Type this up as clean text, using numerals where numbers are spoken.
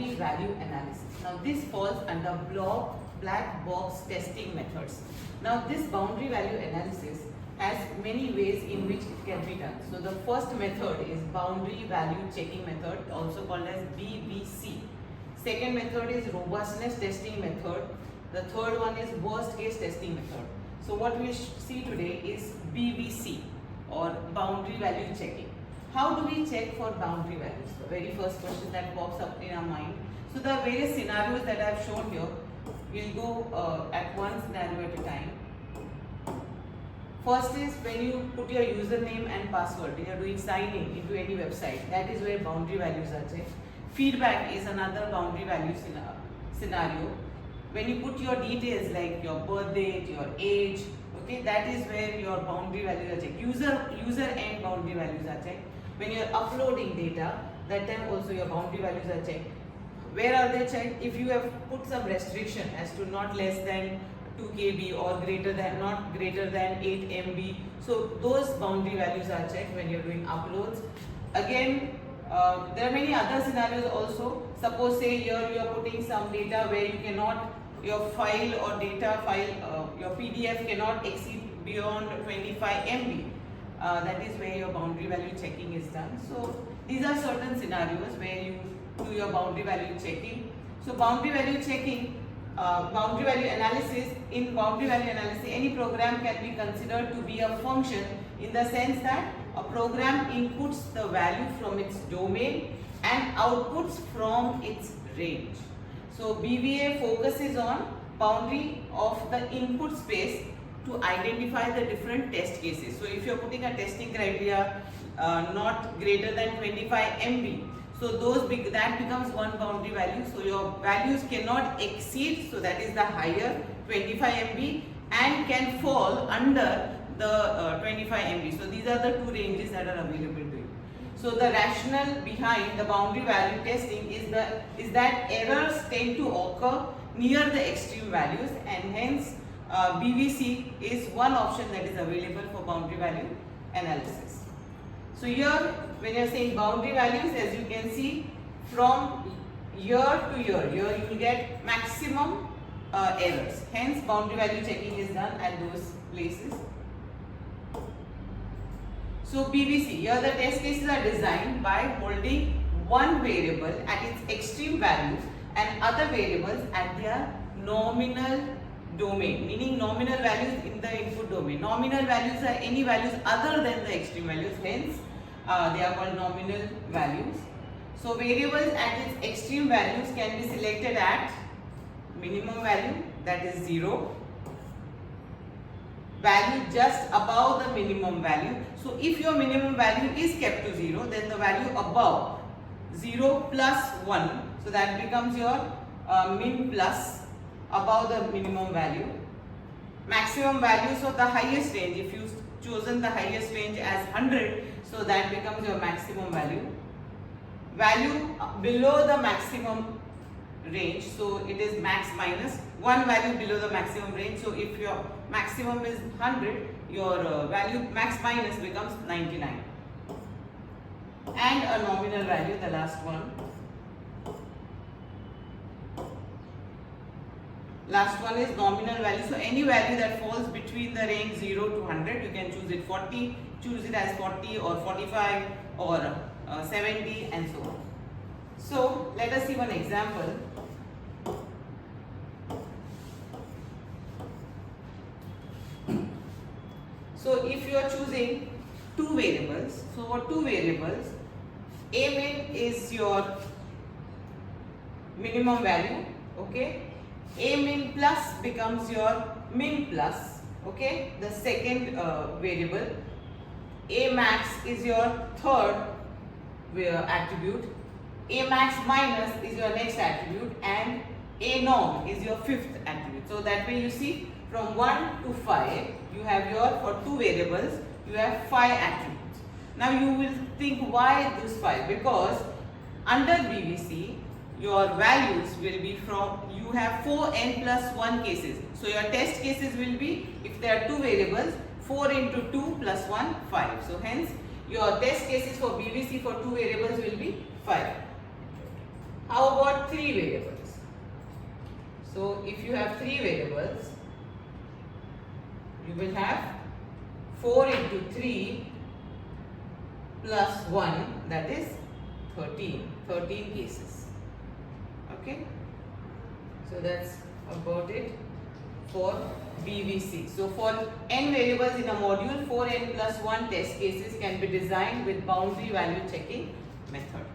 boundary value analysis. Now this falls under black box testing methods. Now this boundary value analysis has many ways in which it can be done. So the first method is boundary value checking method, also called as BBC. Second method is robustness testing method. The third one is worst case testing method. So what we see today is BBC or boundary value checking. How do we check for boundary values? The very first question that pops up in our mind. So the various scenarios that I have shown here, we'll go at one scenario at a time. First is when you put your username and password, when you are doing signing into any website, that is where boundary values are checked. Feedback is another boundary value scenario. When you put your details like your birth date, your age, okay, that is where your boundary values are checked. User end boundary values are checked. When you are uploading data, that time also your boundary values are checked. Where are they checked? If you have put some restriction as to not less than 2 KB or not greater than 8 MB. So those boundary values are checked when you are doing uploads. Again, there are many other scenarios also. Suppose say here you are putting some data where you cannot, your file or data file, your PDF cannot exceed beyond 25 MB. That is where your boundary value checking is done. So these are certain scenarios where you do your boundary value checking. So boundary value checking, boundary value analysis, in boundary value analysis any program can be considered to be a function in the sense that a program inputs the value from its domain and outputs from its range. So BVA focuses on boundary of the input space to identify the different test cases. So if you are putting a testing criteria not greater than 25 MB, so that becomes one boundary value. So your values cannot exceed, so that is the higher 25 MB and can fall under the 25 MB. So these are the two ranges that are available to you. So the rationale behind the boundary value testing is that errors tend to occur near the extreme values, and hence BBC is one option that is available for boundary value analysis. So here when you are saying boundary values, as you can see, from year to year, here you will get maximum errors. Hence boundary value checking is done at those places. So BBC, here the test cases are designed by holding one variable at its extreme values and other variables at their nominal domain, meaning nominal values in the input domain. Nominal values are any values other than the extreme values, hence they are called nominal values. So variables at its extreme values can be selected at minimum value, that is 0, value just above the minimum value. So if your minimum value is kept to 0, then the value above 0 plus 1, so that becomes your min plus above the minimum value. Maximum value, so the highest range, if you chosen the highest range as 100, so that becomes your maximum value. Value below the maximum range, so it is max minus one value below the maximum range. So if your maximum is 100, your value max minus becomes 99. And a nominal value, the last one. Last one is nominal value. So any value that falls between the range 0 to 100, you can choose it 40, choose it as 40 or 45 or 70 and so on. So let us see one example. So if you are choosing two variables, so for two variables, A min is your minimum value, okay? A min plus becomes your min plus, okay? The second variable. A max is your third attribute. A max minus is your next attribute, and A norm is your fifth attribute. So that way you see, from 1 to 5, you have your, for two variables, you have 5 attributes. Now you will think, why this 5? Because under BBC, your values will be from, you have 4n plus 1 cases. So your test cases will be, if there are two variables, 4 into 2 plus 1, 5. So hence, your test cases for BBC for two variables will be 5. How about 3 variables? So if you have 3 variables, you will have 4 into 3 plus 1, that is 13 cases. Okay, so that's about it for BVC. So for n variables in a module, 4n plus 1 test cases can be designed with boundary value checking method.